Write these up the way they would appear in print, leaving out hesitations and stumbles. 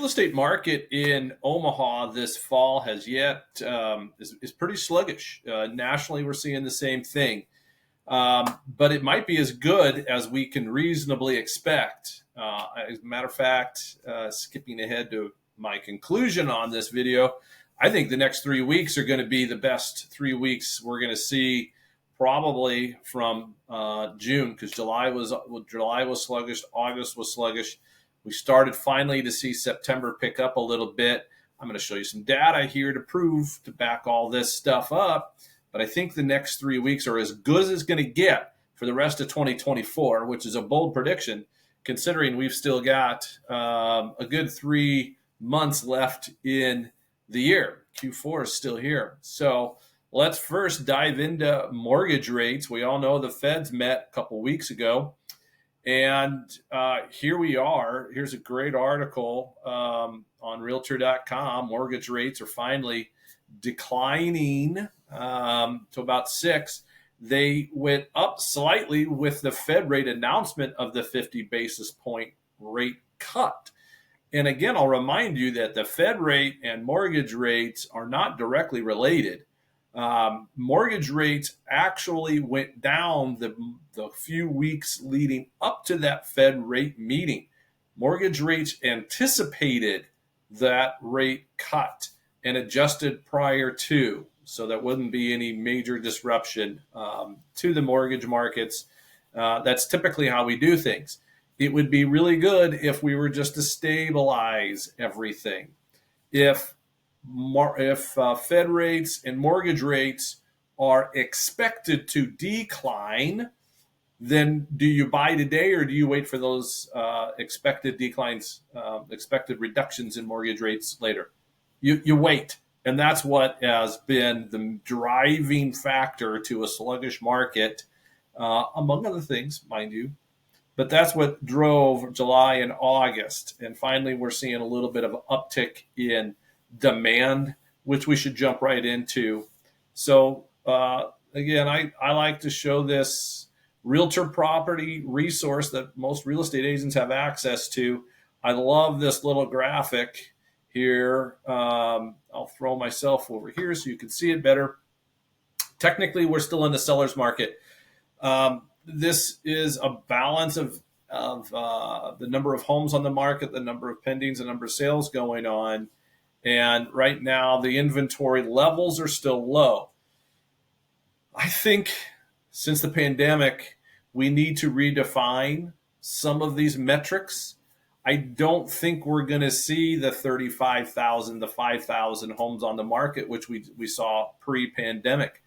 real estate market in Omaha this fall has yet is pretty sluggish. Nationally, we're seeing the same thing, but it might be as good as we can reasonably expect. As a matter of fact, skipping ahead to my conclusion on this video, I think the next 3 weeks are going to be the best 3 weeks we're going to see, probably from June, because July was sluggish, August was sluggish. We started finally to see September pick up a little bit. I'm going to show you some data here to back all this stuff up. But I think the next 3 weeks are as good as it's going to get for the rest of 2024, which is a bold prediction, considering we've still got a good 3 months left in the year. Q4 is still here. So let's first dive into mortgage rates. We all know the Feds met a couple weeks ago. And here we are. Here's a great article on Realtor.com. Mortgage rates are finally declining to about 6. They went up slightly with the Fed rate announcement of the 50 basis point rate cut. And again, I'll remind you that the Fed rate and mortgage rates are not directly related. Mortgage rates actually went down the few weeks leading up to that Fed rate meeting. Mortgage rates anticipated that rate cut and adjusted prior to, so there wouldn't be any major disruption to the mortgage markets. That's typically how we do things. It would be really good if we were just to stabilize everything. If Fed rates and mortgage rates are expected to decline, then do you buy today or do you wait for those expected declines, expected reductions in mortgage rates later? You wait. And that's what has been the driving factor to a sluggish market, among other things, mind you. But that's what drove July and August. And finally, we're seeing a little bit of an uptick in demand, which we should jump right into. So again, I like to show this realtor property resource that most real estate agents have access to. I love this little graphic here. I'll throw myself over here so you can see it better. Technically, we're still in the seller's market. This is a balance of the number of homes on the market, the number of pendings, the number of sales going on. And right now, the inventory levels are still low. I think since the pandemic, we need to redefine some of these metrics. I don't think we're going to see the 35,000 to 5,000 homes on the market, which we saw pre-pandemic.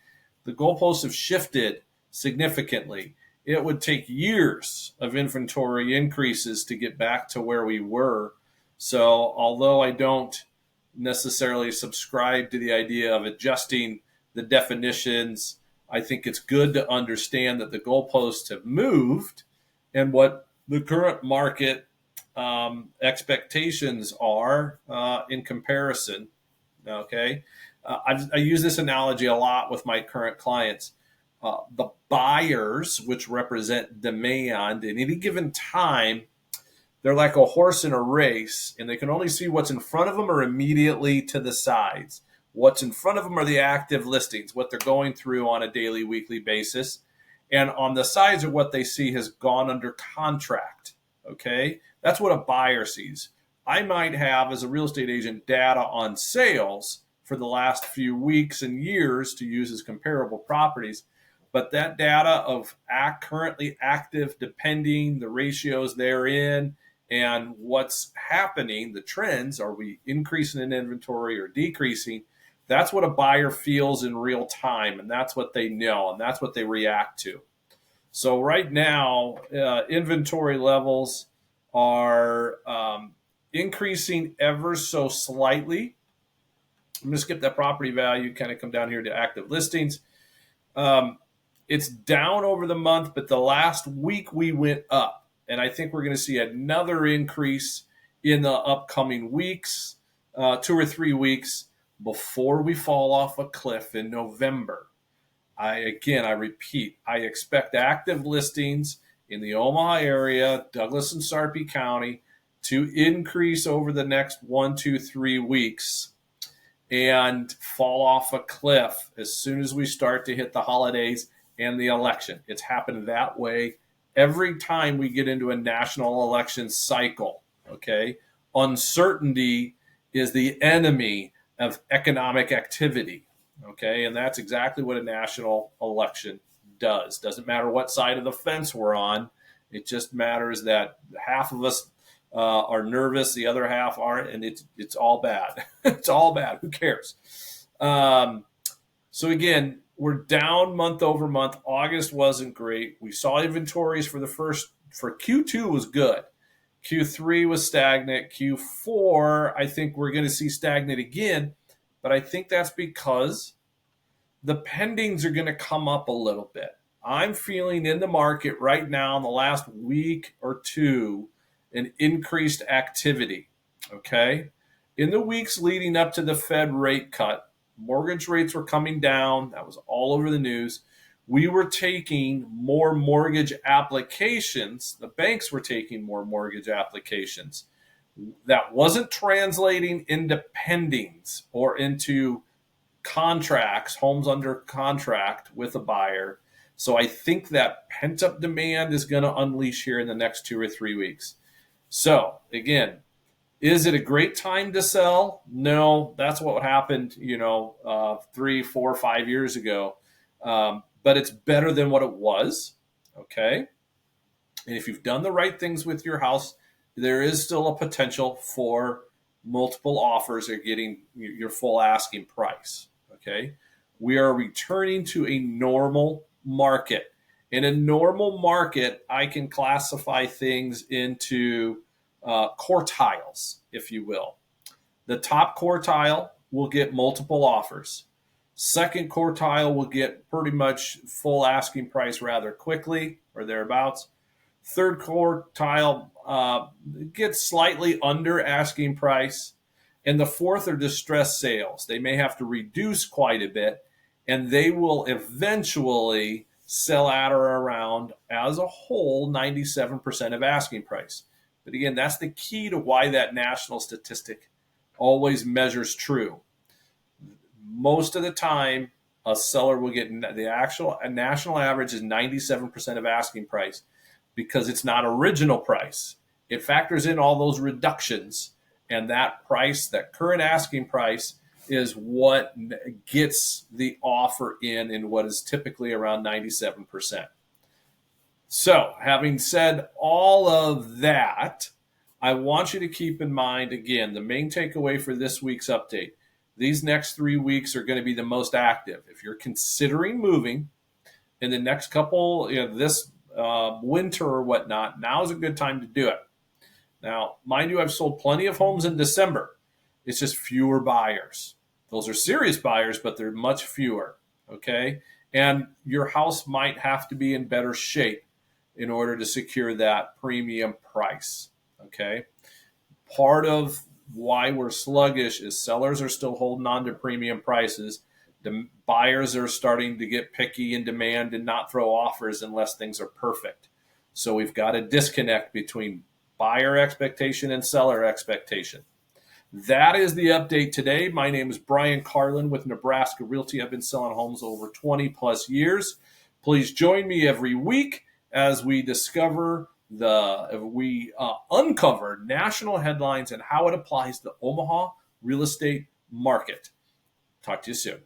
The goalposts have shifted significantly. It would take years of inventory increases to get back to where we were. So although I don't necessarily subscribe to the idea of adjusting the definitions, I think it's good to understand that the goalposts have moved and what the current market expectations are in comparison. Okay, I use this analogy a lot with my current clients. The buyers, which represent demand at any given time, they're like a horse in a race, and they can only see what's in front of them or immediately to the sides. What's in front of them are the active listings, what they're going through on a daily, weekly basis. And on the sides are what they see has gone under contract. Okay, that's what a buyer sees. I might have, as a real estate agent, data on sales for the last few weeks and years to use as comparable properties. But that data of currently active, depending, the ratios therein, and what's happening, the trends, are we increasing in inventory or decreasing? That's what a buyer feels in real time, and that's what they know, and that's what they react to. So right now, inventory levels are increasing ever so slightly. I'm going to skip that property value, kind of come down here to active listings. It's down over the month, but the last week we went up. And I think we're going to see another increase in the upcoming weeks, 2 or 3 weeks, before we fall off a cliff in November. I repeat, I expect active listings in the Omaha area, Douglas and Sarpy County, to increase over the next 1, 2, 3 weeks and fall off a cliff as soon as we start to hit the holidays and the election. It's happened that way every time we get into a national election cycle, okay? Uncertainty is the enemy of economic activity, okay? And that's exactly what a national election does. Doesn't matter what side of the fence we're on. It just matters that half of us are nervous, the other half aren't, and it's all bad. It's all bad. Who cares? So again, we're down month over month. August wasn't great. We saw inventories for Q2 was good. Q3 was stagnant. Q4, I think we're going to see stagnant again, but I think that's because the pendings are going to come up a little bit. I'm feeling in the market right now in the last week or two an increased activity, okay? In the weeks leading up to the Fed rate cut, mortgage rates were coming down. That was all over the news. We were taking more mortgage applications. The banks were taking more mortgage applications. That wasn't translating into pendings or into contracts, homes under contract with a buyer. So I think that pent-up demand is going to unleash here in the next 2 or 3 weeks. So again, is it a great time to sell? No, that's what happened, 3, 4, 5 years ago. But it's better than what it was, okay? And if you've done the right things with your house, there is still a potential for multiple offers or getting your full asking price, okay? We are returning to a normal market. In a normal market, I can classify things into quartiles, if you will. The top quartile will get multiple offers. Second quartile will get pretty much full asking price rather quickly or thereabouts. Third quartile gets slightly under asking price. And the fourth are distressed sales. They may have to reduce quite a bit, and they will eventually sell at or around, as a whole, 97% of asking price. But again, that's the key to why that national statistic always measures true. Most of the time, a seller will get a national average is 97% of asking price because it's not original price. It factors in all those reductions, and that price, that current asking price, is what gets the offer in what is typically around 97%. So, having said all of that, I want you to keep in mind, again, the main takeaway for this week's update. These next 3 weeks are going to be the most active. If you're considering moving in the next couple, this winter or whatnot, now is a good time to do it. Now, mind you, I've sold plenty of homes in December. It's just fewer buyers. Those are serious buyers, but they're much fewer, okay? And your house might have to be in better shape in order to secure that premium price, okay? Part of why we're sluggish is sellers are still holding on to premium prices. The buyers are starting to get picky in demand and not throw offers unless things are perfect. So we've got a disconnect between buyer expectation and seller expectation. That is the update today. My name is Brian Carlin with Nebraska Realty. I've been selling homes over 20 plus years. Please join me every week as we uncover national headlines and how it applies to the Omaha real estate market. Talk to you soon.